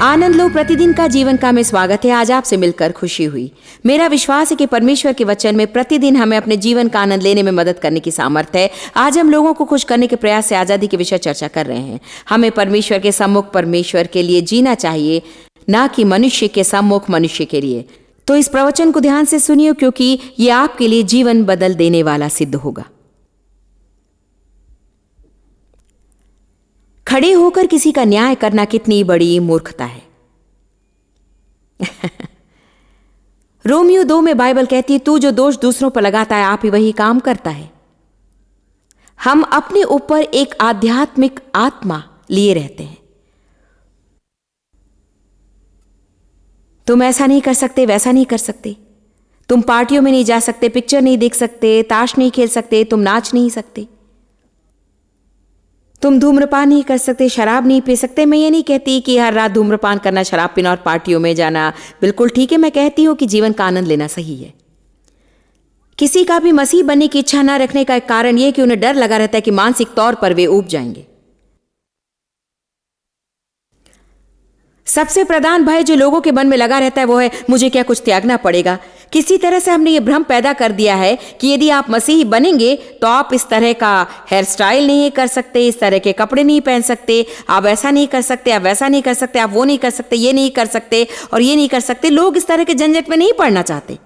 आनंद लो प्रतिदिन का जीवन का में स्वागत है। आज आपसे मिलकर खुशी हुई। मेरा विश्वास है कि परमेश्वर के वचन में प्रतिदिन हमें अपने जीवन का आनंद लेने में मदद करने की सामर्थ्य है। आज हम लोगों को खुश करने के प्रयास से आजादी के विषय चर्चा कर रहे हैं। हमें परमेश्वर के सम्मुख परमेश्वर के लिए जीना चाहिए, ना कि मनुष्य के सम्मुख मनुष्य के लिए। तो इस प्रवचन को ध्यान से सुनिए, क्योंकि ये आपके लिए जीवन बदल देने वाला सिद्ध होगा। खड़े होकर किसी का न्याय करना कितनी बड़ी मूर्खता है। रोमियो 2 में बाइबल कहती है, तू जो दोष दूसरों पर लगाता है आप ही वही काम करता है। हम अपने ऊपर एक आध्यात्मिक आत्मा लिए रहते हैं। तुम ऐसा नहीं कर सकते, वैसा नहीं कर सकते, तुम पार्टियों में नहीं जा सकते, पिक्चर नहीं देख सकते, ताश नहीं खेल सकते, तुम नाच नहीं सकते, तुम धूम्रपान नहीं कर सकते, शराब नहीं पी सकते। मैं ये नहीं कहती कि हर रात धूम्रपान करना, शराब पीना और पार्टियों में जाना बिल्कुल ठीक है। मैं कहती हूं कि जीवन का आनंद लेना सही है। किसी का भी मसीह बनने की इच्छा न रखने का एक कारण यह कि उन्हें डर लगा रहता है कि मानसिक तौर पर वे ऊब जाएंगे। सबसे प्रधान भय जो लोगों के मन में लगा रहता है वो है, मुझे क्या कुछ त्यागना पड़ेगा। किसी तरह से हमने ये भ्रम पैदा कर दिया है कि यदि आप मसीही बनेंगे तो आप इस तरह का हेयर स्टाइल नहीं कर सकते, इस तरह के कपड़े नहीं पहन सकते, आप ऐसा नहीं कर सकते, आप वैसा नहीं कर सकते, आप वो नहीं कर सकते, ये नहीं कर सकते और ये नहीं कर सकते। लोग इस तरह के झंझट में नहीं पड़ना चाहते।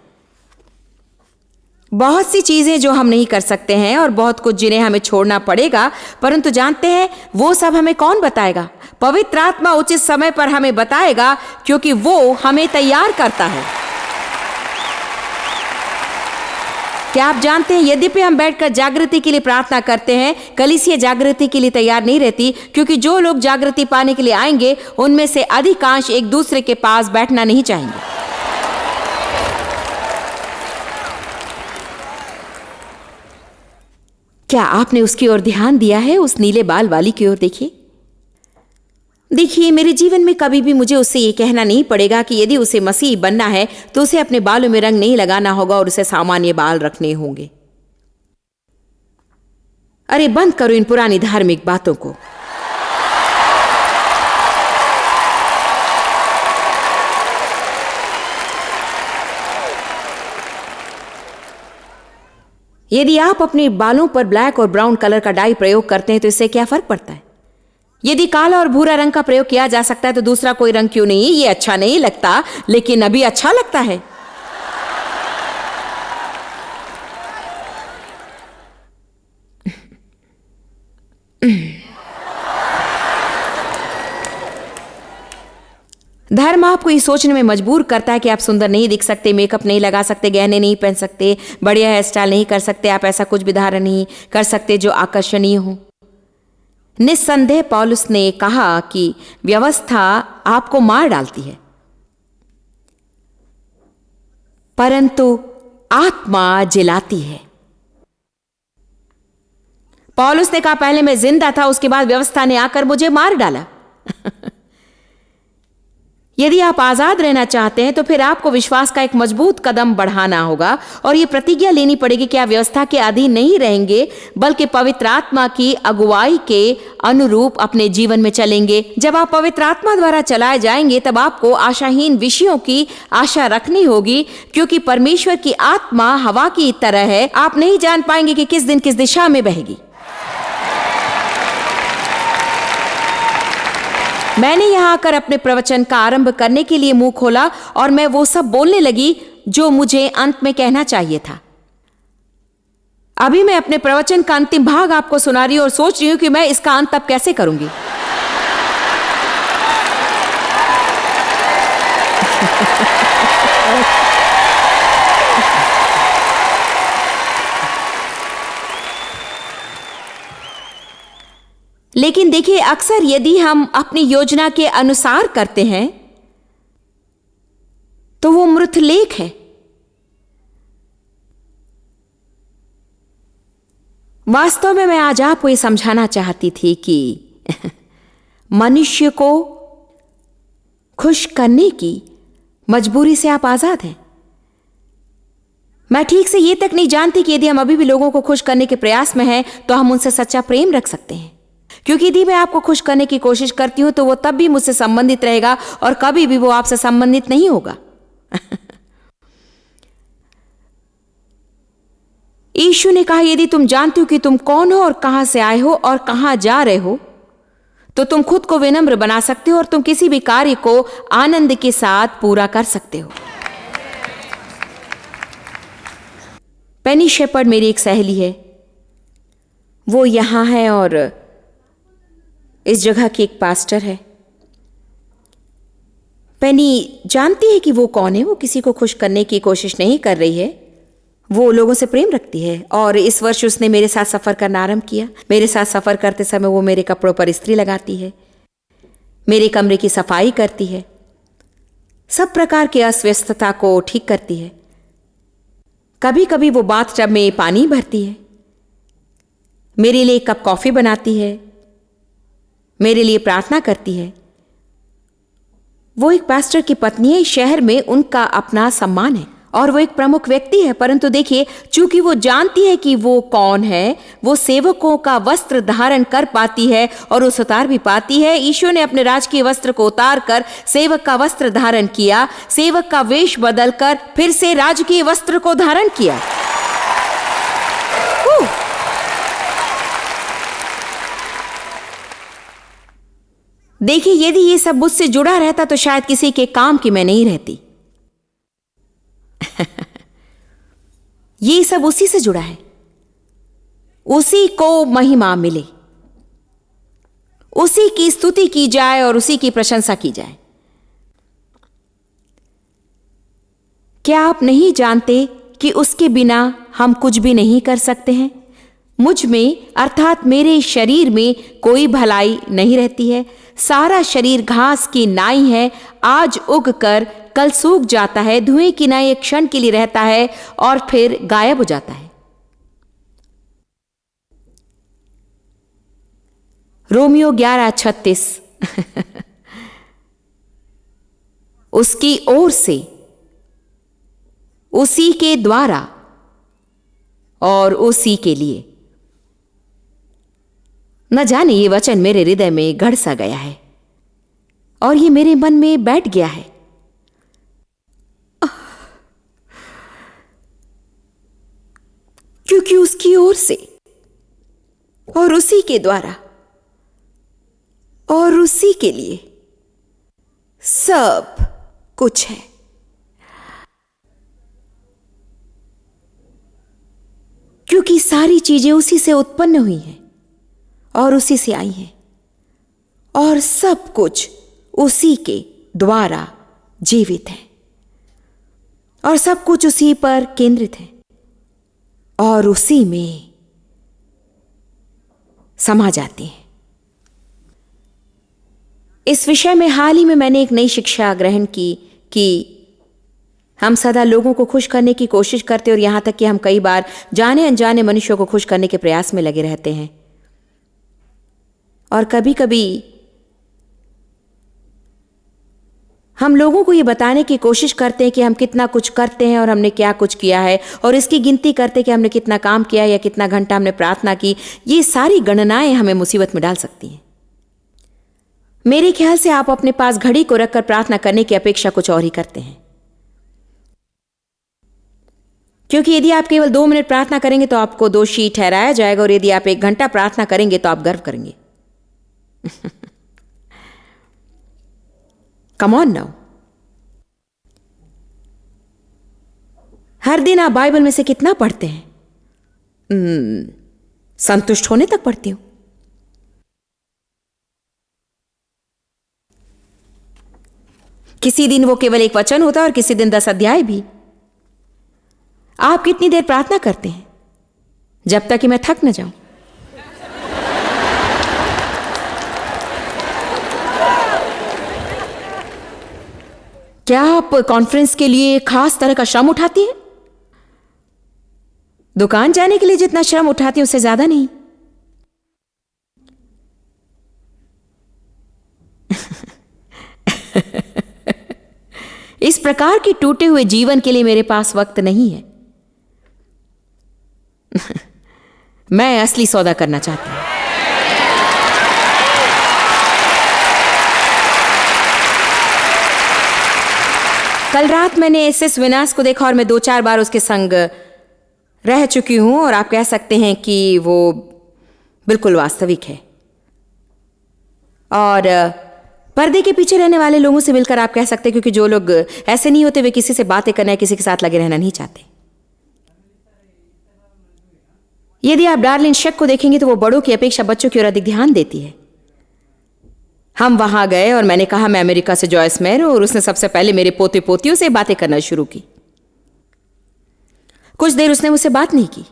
बहुत सी चीजें जो हम नहीं कर सकते हैं और बहुत कुछ जिन्हें हमें छोड़ना पड़ेगा, परंतु जानते हैं वो सब हमें कौन बताएगा? पवित्र आत्मा उचित समय पर हमें बताएगा, क्योंकि वो हमें तैयार करता है। क्या आप जानते हैं, यद्यपि हम बैठकर जागृति के लिए प्रार्थना करते हैं, कलीसिया जागृति के लिए तैयार नहीं रहती, क्योंकि जो लोग जागृति पाने के लिए आएंगे उनमें से अधिकांश एक दूसरे के पास बैठना नहीं चाहेंगे। क्या आपने उसकी ओर ध्यान दिया है? उस नीले बाल वाली की ओर देखिए, मेरे जीवन में कभी भी मुझे उससे ये कहना नहीं पड़ेगा कि यदि उसे मसीह बनना है तो उसे अपने बालों में रंग नहीं लगाना होगा और उसे सामान्य बाल रखने होंगे। अरे बंद करो इन पुरानी धार्मिक बातों को। यदि आप अपने बालों पर ब्लैक और ब्राउन कलर का डाई प्रयोग करते हैं तो इससे क्या फर्क पड़ता है? यदि काला और भूरा रंग का प्रयोग किया जा सकता है तो दूसरा कोई रंग क्यों नहीं? ये अच्छा नहीं लगता, लेकिन अभी अच्छा लगता है। धर्म आपको ये सोचने में मजबूर करता है कि आप सुंदर नहीं दिख सकते, मेकअप नहीं लगा सकते, गहने नहीं पहन सकते, बढ़िया हेयर स्टाइल नहीं कर सकते, आप ऐसा कुछ भी धारण नहीं कर सकते जो आकर्षणीय हो। निस्संदेह पौलुस ने कहा कि व्यवस्था आपको मार डालती है, परंतु आत्मा जिलाती है। पौलुस ने कहा, पहले मैं जिंदा था, उसके बाद व्यवस्था ने आकर मुझे मार डाला। यदि आप आजाद रहना चाहते हैं तो फिर आपको विश्वास का एक मजबूत कदम बढ़ाना होगा और यह प्रतिज्ञा लेनी पड़ेगी कि आप व्यवस्था के अधीन नहीं रहेंगे, बल्कि पवित्र आत्मा की अगुवाई के अनुरूप अपने जीवन में चलेंगे। जब आप पवित्र आत्मा द्वारा चलाए जाएंगे तब आपको आशाहीन विषयों की आशा रखनी होगी, क्योंकि परमेश्वर की आत्मा हवा की तरह है। आप नहीं जान पाएंगे कि किस दिन किस दिशा में बहेगी। मैंने यहां आकर अपने प्रवचन का आरंभ करने के लिए मुंह खोला और मैं वो सब बोलने लगी जो मुझे अंत में कहना चाहिए था। अभी मैं अपने प्रवचन का अंतिम भाग आपको सुना रही हूं और सोच रही हूं कि मैं इसका अंत अब कैसे करूंगी। लेकिन देखिए, अक्सर यदि हम अपनी योजना के अनुसार करते हैं तो वो मृत लेख है। वास्तव में मैं आज आपको ये समझाना चाहती थी कि मनुष्य को खुश करने की मजबूरी से आप आजाद हैं। मैं ठीक से ये तक नहीं जानती कि यदि हम अभी भी लोगों को खुश करने के प्रयास में हैं तो हम उनसे सच्चा प्रेम रख सकते हैं, क्योंकि यदि मैं आपको खुश करने की कोशिश करती हूं तो वो तब भी मुझसे संबंधित रहेगा और कभी भी वो आपसे संबंधित नहीं होगा। यीशु ने कहा, यदि तुम जानते हो कि तुम कौन हो और कहां से आए हो और कहां जा रहे हो, तो तुम खुद को विनम्र बना सकते हो और तुम किसी भी कार्य को आनंद के साथ पूरा कर सकते हो। पेनी शेपर्ड मेरी एक सहेली है, वो यहां है और इस जगह की एक पास्टर है। पेनी जानती है कि वो कौन है। वो किसी को खुश करने की कोशिश नहीं कर रही है, वो लोगों से प्रेम रखती है। और इस वर्ष उसने मेरे साथ सफर करना आरंभ किया। मेरे साथ सफर करते समय वो मेरे कपड़ों पर इस्त्री लगाती है, मेरे कमरे की सफाई करती है, सब प्रकार की अस्वस्थता को ठीक करती है। कभी कभी वो बाथटब में पानी भरती है, मेरे लिए एक कप कॉफी बनाती है, मेरे लिए प्रार्थना करती है। वो एक पास्टर की पत्नी है। इस शहर में उनका अपना सम्मान है और वो एक प्रमुख व्यक्ति है। परंतु देखिए, चूंकि वो जानती है कि वो कौन है, वो सेवकों का वस्त्र धारण कर पाती है और उस उतार भी पाती है। ईश्वर ने अपने राजकीय वस्त्र को उतार कर सेवक का वस्त्र धारण किया, सेवक का वेश बदलकर फिर से राजकीय वस्त्र को धारण किया। देखिए, यदि ये सब मुझसे जुड़ा रहता तो शायद किसी के काम की मैं नहीं रहती। ये सब उसी से जुड़ा है, उसी को महिमा मिले, उसी की स्तुति की जाए और उसी की प्रशंसा की जाए। क्या आप नहीं जानते कि उसके बिना हम कुछ भी नहीं कर सकते हैं? मुझ में अर्थात मेरे शरीर में कोई भलाई नहीं रहती है। सारा शरीर घास की नाई है, आज उगकर कल सूख जाता है। धुएं की नाई एक क्षण के लिए रहता है और फिर गायब हो जाता है। रोमियो 11:36 उसकी ओर से, उसी के द्वारा और उसी के लिए। न जाने ये वचन मेरे हृदय में गड़ सा गया है और ये मेरे मन में बैठ गया है। क्योंकि उसकी ओर से और उसी के द्वारा और उसी के लिए सब कुछ है। क्योंकि सारी चीजें उसी से उत्पन्न हुई हैं और उसी से आई हैं और सब कुछ उसी के द्वारा जीवित है और सब कुछ उसी पर केंद्रित है और उसी में समा जाती है। इस विषय में हाल ही में मैंने एक नई शिक्षा ग्रहण की कि हम सदा लोगों को खुश करने की कोशिश करते और यहां तक कि हम कई बार जाने अनजाने मनुष्यों को खुश करने के प्रयास में लगे रहते हैं। और कभी कभी हम लोगों को ये बताने की कोशिश करते हैं कि हम कितना कुछ करते हैं और हमने क्या कुछ किया है, और इसकी गिनती करते हैं कि हमने कितना काम किया या कितना घंटा हमने प्रार्थना की। ये सारी गणनाएं हमें मुसीबत में डाल सकती हैं। मेरे ख्याल से आप अपने पास घड़ी को रखकर प्रार्थना करने की अपेक्षा कुछ और ही करते हैं, क्योंकि यदि आप केवल 2 मिनट प्रार्थना करेंगे तो आपको दोषी ठहराया जाएगा और यदि आप 1 घंटा प्रार्थना करेंगे तो आप गर्व करेंगे। Come on now. हर दिन आप बाइबल में से कितना पढ़ते हैं? संतुष्ट होने तक पढ़ती हूं। किसी दिन वो केवल 1 वचन होता है और किसी दिन 10 अध्याय भी। आप कितनी देर प्रार्थना करते हैं? जब तक कि मैं थक न जाऊं। क्या आप कॉन्फ्रेंस के लिए खास तरह का श्रम उठाती हैं? दुकान जाने के लिए जितना श्रम उठाती हैं उससे ज्यादा नहीं। इस प्रकार के टूटे हुए जीवन के लिए मेरे पास वक्त नहीं है। मैं असली सौदा करना चाहती हूं। कल रात मैंने एसएस विनाश को देखा और मैं 2-4 बार उसके संग रह चुकी हूं और आप कह सकते हैं कि वो बिल्कुल वास्तविक है। और पर्दे के पीछे रहने वाले लोगों से मिलकर आप कह सकते हैं, क्योंकि जो लोग ऐसे नहीं होते वे किसी से बातें करना, किसी के साथ लगे रहना नहीं चाहते। यदि आप डार्लिन शेक को देखेंगे तो वो बड़ों की अपेक्षा बच्चों की ओर अधिक ध्यान देती है। हम वहां गए और मैंने कहा मैं अमेरिका से जॉयस मेयर, और उसने सबसे पहले मेरे पोते पोतियों से बातें करना शुरू की। कुछ देर उसने मुझसे बात नहीं की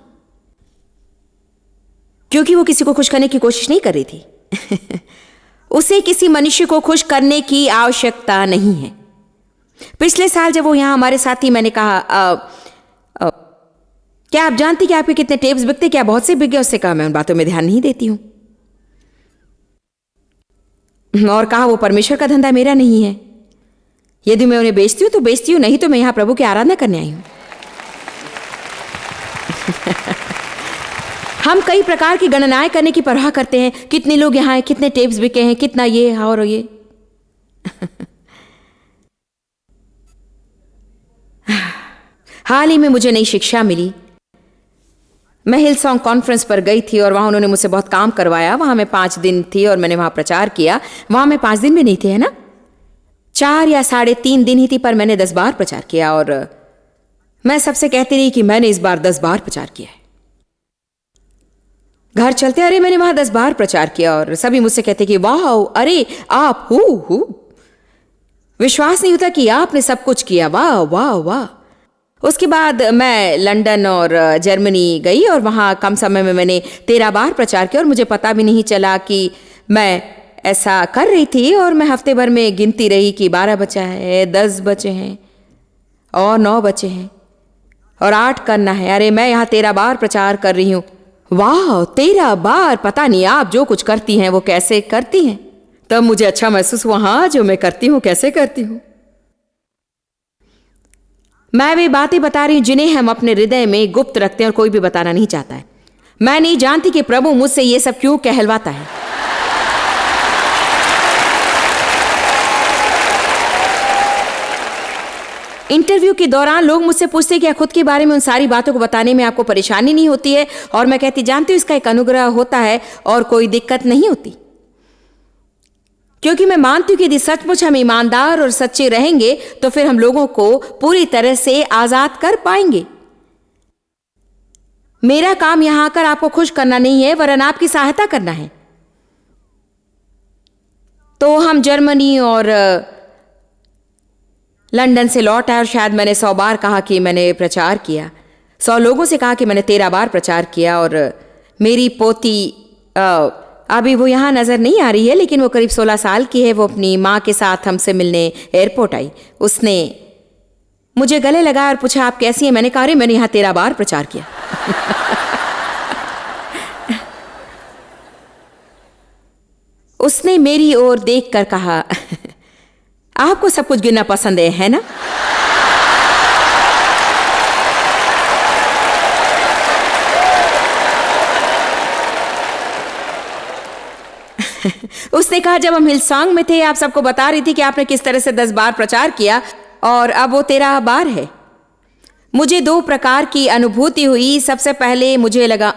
क्योंकि वो किसी को खुश करने की कोशिश नहीं कर रही थी। उसे किसी मनुष्य को खुश करने की आवश्यकता नहीं है। पिछले साल जब वो यहां हमारे साथ थी, मैंने कहा क्या आप जानती कि आपके कितने टेप्स बिकते? क्या बहुत से बिक गए? उससे कहा मैं उन बातों में ध्यान नहीं देती हूं, और कहा वो परमेश्वर का धंधा, मेरा नहीं है। यदि मैं उन्हें बेचती हूं तो बेचती हूं, नहीं तो मैं यहां प्रभु की आराधना करने आई हूं। हम कई प्रकार की गणनाएं करने की परवाह करते हैं, कितने लोग यहां हैं, कितने टेप्स बिके हैं, कितना ये और ये। हाल ही में मुझे नई शिक्षा मिली। मैं हिलसॉन्ग कॉन्फ्रेंस पर गई थी और वहां उन्होंने मुझसे बहुत काम करवाया। वहां मैं 5 दिन थी और मैंने वहां प्रचार किया। वहां मैं 5 दिन भी नहीं थी, है ना, 4 या 3.5 दिन ही थी, पर मैंने 10 बार प्रचार किया। और मैं सबसे कहती रही कि मैंने इस बार 10 बार प्रचार किया है। घर चलते अरे मैंने वहां 10 बार प्रचार किया, और सभी मुझसे कहते कि वाह, अरे आप हु विश्वास नहीं होता कि आपने सब कुछ किया, वाह वाह वाह। उसके बाद मैं लंदन और जर्मनी गई और वहाँ कम समय में मैंने 13 बार प्रचार किया, और मुझे पता भी नहीं चला कि मैं ऐसा कर रही थी। और मैं हफ्ते भर में गिनती रही कि 12 बचा है, 10 बचे हैं और 9 बचे हैं और 8 करना है। अरे मैं यहाँ 13 बार प्रचार कर रही हूँ। वाह, 13 बार! पता नहीं आप जो कुछ करती हैं वो कैसे करती हैं। तब मुझे अच्छा महसूस हुआ, हाँ जो मैं करती हूँ कैसे करती हूँ। मैं वे बातें बता रही हूं जिन्हें हम अपने हृदय में गुप्त रखते हैं और कोई भी बताना नहीं चाहता है। मैं नहीं जानती कि प्रभु मुझसे ये सब क्यों कहलवाता है। इंटरव्यू के दौरान लोग मुझसे पूछते हैं कि खुद के बारे में उन सारी बातों को बताने में आपको परेशानी नहीं होती है, और मैं कहती जानती हूं इसका एक अनुग्रह होता है और कोई दिक्कत नहीं होती, क्योंकि मैं मानती हूं कि यदि सचमुच हम ईमानदार और सच्चे रहेंगे तो फिर हम लोगों को पूरी तरह से आजाद कर पाएंगे। मेरा काम यहां आकर आपको खुश करना नहीं है, वरन आपकी सहायता करना है। तो हम जर्मनी और लंदन से लौट आए और शायद मैंने 100 बार कहा कि मैंने प्रचार किया। 100 लोगों से कहा कि मैंने 13 बार प्रचार किया। और मेरी पोती अभी वो यहाँ नजर नहीं आ रही है, लेकिन वो करीब 16 साल की है। वो अपनी माँ के साथ हमसे मिलने एयरपोर्ट आई। उसने मुझे गले लगाया और पूछा आप कैसी हैं? मैंने कहा अरे मैंने यहाँ 13 बार प्रचार किया। उसने मेरी ओर देखकर कहा आपको सब कुछ गिनना पसंद है ना? उसने कहा जब हम हिलसॉन्ग में थे आप सबको बता रही थी कि आपने किस तरह से 10 बार प्रचार किया, और अब वो 13 बार है। मुझे 2 प्रकार की अनुभूति हुई। सबसे पहले मुझे लगा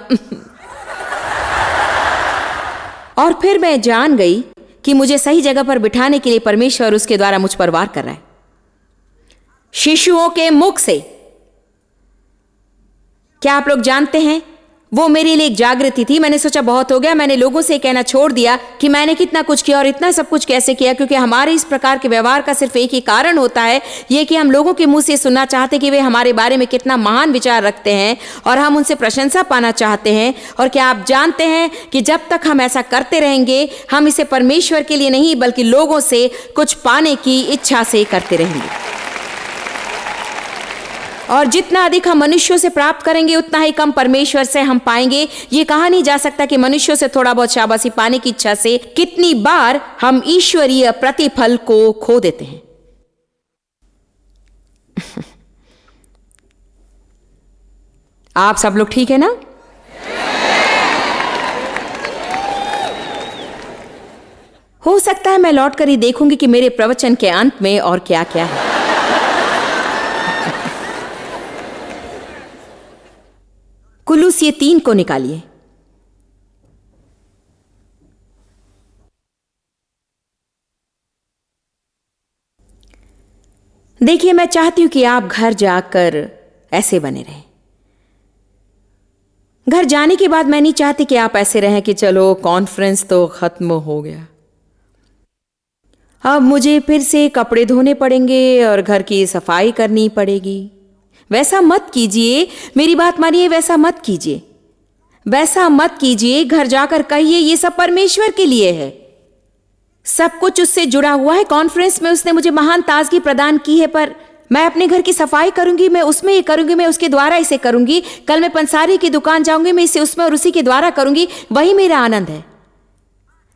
और फिर मैं जान गई कि मुझे सही जगह पर बिठाने के लिए परमेश्वर उसके द्वारा मुझ पर वार कर रहा है। शिशुओं के मुख से, क्या आप लोग जानते हैं, वो मेरे लिए एक जागृति थी। मैंने सोचा बहुत हो गया, मैंने लोगों से कहना छोड़ दिया कि मैंने कितना कुछ किया और इतना सब कुछ कैसे किया, क्योंकि हमारे इस प्रकार के व्यवहार का सिर्फ एक ही कारण होता है, ये कि हम लोगों के मुंह से सुनना चाहते कि वे हमारे बारे में कितना महान विचार रखते हैं और हम उनसे प्रशंसा पाना चाहते हैं। और क्या आप जानते हैं कि जब तक हम ऐसा करते रहेंगे, हम इसे परमेश्वर के लिए नहीं बल्कि लोगों से कुछ पाने की इच्छा से करते रहेंगे। और जितना अधिक हम मनुष्यों से प्राप्त करेंगे उतना ही कम परमेश्वर से हम पाएंगे। ये कहा नहीं जा सकता कि मनुष्यों से थोड़ा बहुत शाबाशी पाने की इच्छा से कितनी बार हम ईश्वरीय प्रतिफल को खो देते हैं। आप सब लोग ठीक है ना? हो सकता है मैं लौट कर ही देखूंगी कि मेरे प्रवचन के अंत में और क्या क्या है। इस ये 3 को निकालिए। देखिए, मैं चाहती हूं कि आप घर जाकर ऐसे बने रहें। घर जाने के बाद मैं नहीं चाहती कि आप ऐसे रहें कि चलो कॉन्फ्रेंस तो खत्म हो गया, अब मुझे फिर से कपड़े धोने पड़ेंगे और घर की सफाई करनी पड़ेगी। वैसा मत कीजिए, मेरी बात मानिए, वैसा मत कीजिए, वैसा मत कीजिए। घर जाकर कहिए ये सब परमेश्वर के लिए है, सब कुछ उससे जुड़ा हुआ है। कॉन्फ्रेंस में उसने मुझे महान ताजगी प्रदान की है, पर मैं अपने घर की सफाई करूंगी, मैं उसमें ये करूंगी, मैं उसके द्वारा इसे करूंगी। कल मैं पंसारी की दुकान जाऊंगी, मैं इसे उसमें और उसी के द्वारा करूंगी। वही मेरा आनंद है।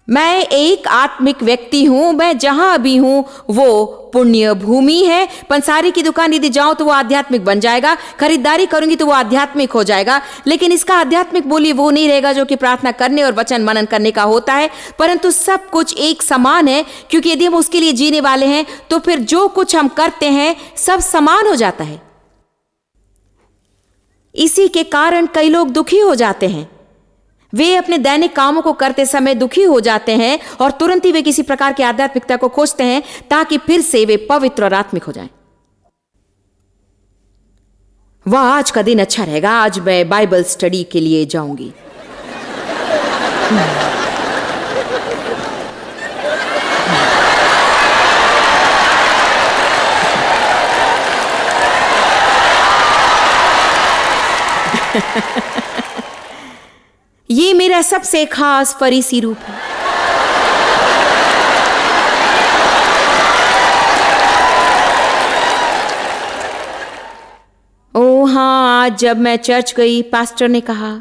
मैं एक आत्मिक व्यक्ति हूं, मैं जहां भी हूं वो पुण्य भूमि है। पंसारी की दुकान यदि जाऊं तो वो आध्यात्मिक बन जाएगा, खरीदारी करूंगी तो वो आध्यात्मिक हो जाएगा, लेकिन इसका आध्यात्मिक बोली वो नहीं रहेगा जो कि प्रार्थना करने और वचन मनन करने का होता है। परंतु सब कुछ एक समान है, क्योंकि यदि हम उसके लिए जीने वाले हैं तो फिर जो कुछ हम करते हैं सब समान हो जाता है। इसी के कारण कई लोग दुखी हो जाते हैं। वे अपने दैनिक कामों को करते समय दुखी हो जाते हैं और तुरंत ही वे किसी प्रकार की आध्यात्मिकता को खोजते हैं ताकि फिर से वे पवित्र और आत्मिक हो जाएं। वाह, आज का दिन अच्छा रहेगा, आज मैं बाइबल स्टडी के लिए जाऊंगी। ये मेरा सबसे खास फरीसी रूप है। ओ हाँ, आज जब मैं चर्च गई, पास्टर ने कहा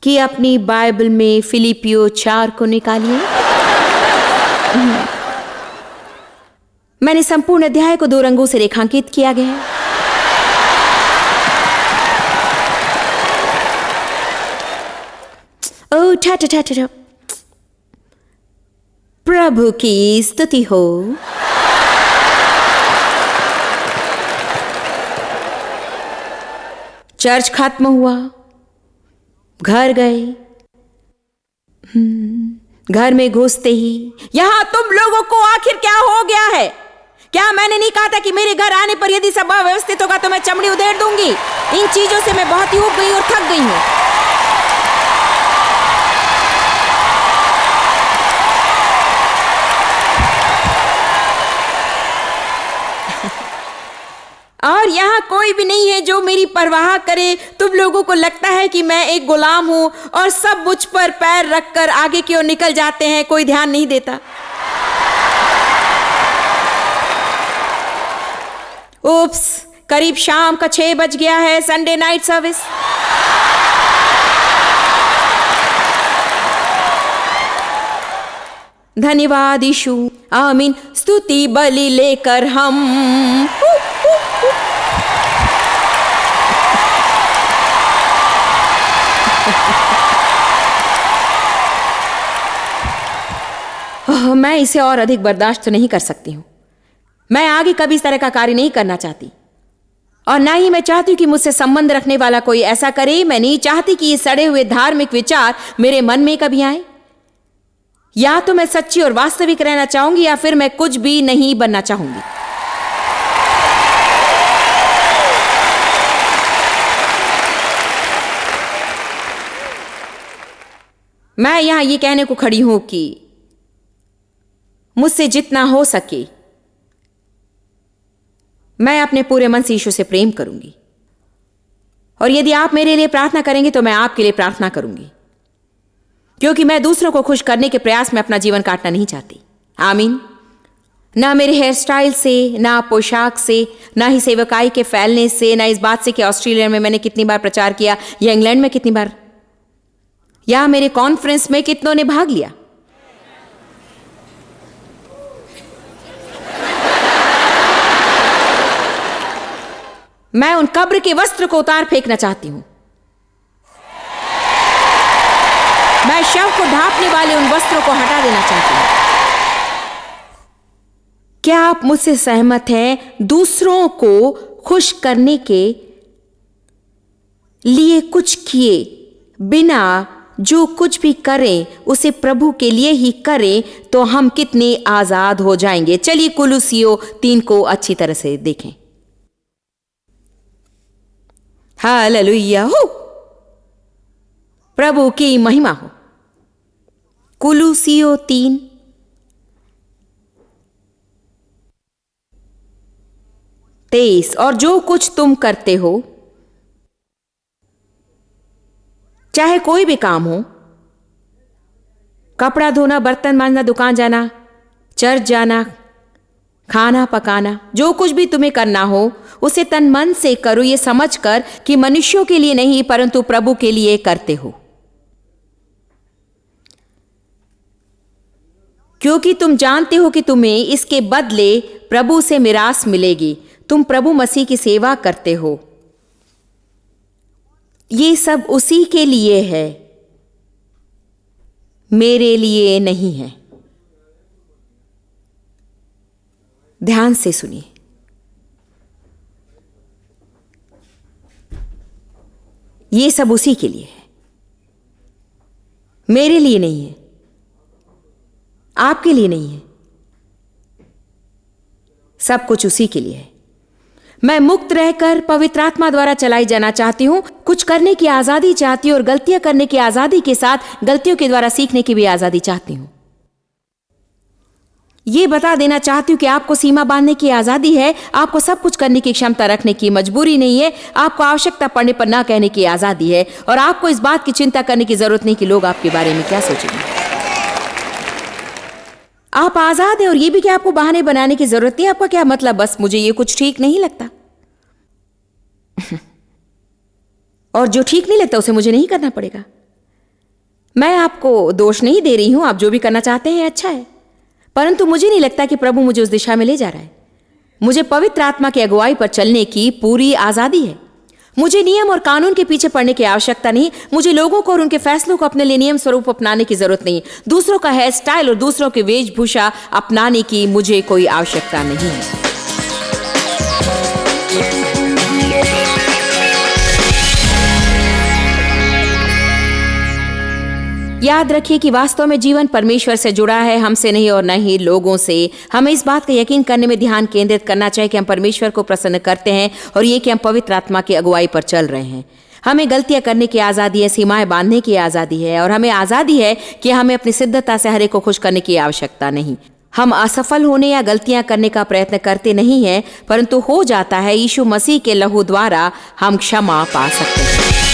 कि अपनी बाइबल में फिलिपियो 4 को निकालिए। मैंने संपूर्ण अध्याय को 2 रंगों से रेखांकित किया गया है। ओ ठा प्रभु की स्तुति हो। चर्च खत्म हुआ, घर गए। घर में घुसते ही, यहां तुम लोगों को आखिर क्या हो गया है? क्या मैंने नहीं कहा था कि मेरे घर आने पर यदि सब अव्यवस्थित होगा तो मैं चमड़ी उधेड़ दूंगी? इन चीजों से मैं बहुत ही ऊब गई और थक गई हूं। और यहाँ कोई भी नहीं है जो मेरी परवाह करे। तुम लोगों को लगता है कि मैं एक गुलाम हूं और सब मुझ पर पैर रखकर आगे की ओर निकल जाते हैं, कोई ध्यान नहीं देता। उप्स, करीब शाम का 6 बज गया है। Sunday night service. धन्यवाद यीशु, आमीन। स्तुति बलि लेकर हम मैं इसे और अधिक बर्दाश्त तो नहीं कर सकती हूं। मैं आगे कभी इस तरह का कार्य नहीं करना चाहती, और ना ही मैं चाहती हूं कि मुझसे संबंध रखने वाला कोई ऐसा करे। मैं नहीं चाहती कि ये सड़े हुए धार्मिक विचार मेरे मन में कभी आए। या तो मैं सच्ची और वास्तविक रहना चाहूंगी या फिर मैं कुछ भी नहीं बनना चाहूंगी। मैं यहां ये कहने को खड़ी हूं कि मुझसे जितना हो सके मैं अपने पूरे मन से यीशु से प्रेम करूंगी, और यदि आप मेरे लिए प्रार्थना करेंगे तो मैं आपके लिए प्रार्थना करूंगी, क्योंकि मैं दूसरों को खुश करने के प्रयास में अपना जीवन काटना नहीं चाहती। आमीन। ना मेरे हेयर स्टाइल से, ना पोशाक से, ना ही सेवकाई के फैलने से, ना इस बात से कि ऑस्ट्रेलिया में मैंने कितनी बार प्रचार किया या इंग्लैंड में कितनी बार या मेरे कॉन्फ्रेंस में कितनों ने भाग लिया। मैं उन कब्र के वस्त्र को उतार फेंकना चाहती हूं। मैं शव को ढांपने वाले उन वस्त्रों को हटा देना चाहती हूं। क्या आप मुझसे सहमत हैं? दूसरों को खुश करने के लिए कुछ किए बिना जो कुछ भी करें उसे प्रभु के लिए ही करें तो हम कितने आजाद हो जाएंगे। चलिए कुलुसियों 3 को अच्छी तरह से देखें। हालेलुया हो, प्रभु की महिमा हो। कुलुसियों 3:23 और जो कुछ तुम करते हो, चाहे कोई भी काम हो, कपड़ा धोना, बर्तन मांजना, दुकान जाना, चर्च जाना, खाना पकाना, जो कुछ भी तुम्हें करना हो उसे तन मन से करो, ये समझकर कि मनुष्यों के लिए नहीं परंतु प्रभु के लिए करते हो, क्योंकि तुम जानते हो कि तुम्हें इसके बदले प्रभु से मिरास मिलेगी। तुम प्रभु मसीह की सेवा करते हो। ये सब उसी के लिए है, मेरे लिए नहीं है। ध्यान से सुनिए। ये सब उसी के लिए है, मेरे लिए नहीं है, आपके लिए नहीं है। सब कुछ उसी के लिए है। मैं मुक्त रहकर पवित्र आत्मा द्वारा चलाई जाना चाहती हूं, कुछ करने की आजादी चाहती हूं और गलतियां करने की आजादी के साथ गलतियों के द्वारा सीखने की भी आजादी चाहती हूं। यह बता देना चाहती हूं कि आपको सीमा बांधने की आजादी है, आपको सब कुछ करने की क्षमता रखने की मजबूरी नहीं है, आपको आवश्यकता पड़ने पर ना कहने की आजादी है और आपको इस बात की चिंता करने की जरूरत नहीं कि लोग आपके बारे में क्या सोचेंगे। आप आजाद हैं और ये भी कि आपको बहाने बनाने की जरूरत नहीं। आपका क्या मतलब, बस मुझे ये कुछ ठीक नहीं लगता और जो ठीक नहीं लगता उसे मुझे नहीं करना पड़ेगा। मैं आपको दोष नहीं दे रही हूं, आप जो भी करना चाहते हैं अच्छा है, परंतु मुझे नहीं लगता कि प्रभु मुझे उस दिशा में ले जा रहा है। मुझे पवित्र आत्मा की अगुवाई पर चलने की पूरी आजादी है। मुझे नियम और कानून के पीछे पड़ने की आवश्यकता नहीं। मुझे लोगों को और उनके फैसलों को अपने लिए नियम स्वरूप अपनाने की जरूरत नहीं। दूसरों का हेयर स्टाइल और दूसरों की वेशभूषा अपनाने की मुझे कोई आवश्यकता नहीं है। याद रखिए कि वास्तव में जीवन परमेश्वर से जुड़ा है, हमसे नहीं और न ही लोगों से। हमें इस बात का यकीन करने में ध्यान केंद्रित करना चाहिए कि हम परमेश्वर को प्रसन्न करते हैं और ये कि हम पवित्र आत्मा की अगुवाई पर चल रहे हैं। हमें गलतियां करने की आज़ादी है, सीमाएं बांधने की आज़ादी है और हमें आज़ादी है कि हमें अपनी सिद्धता से हर एक को खुश करने की आवश्यकता नहीं। हम असफल होने या गलतियां करने का प्रयत्न करते नहीं हैं, परंतु हो जाता है यीशु मसीह के लहू द्वारा हम क्षमा पा सकते हैं।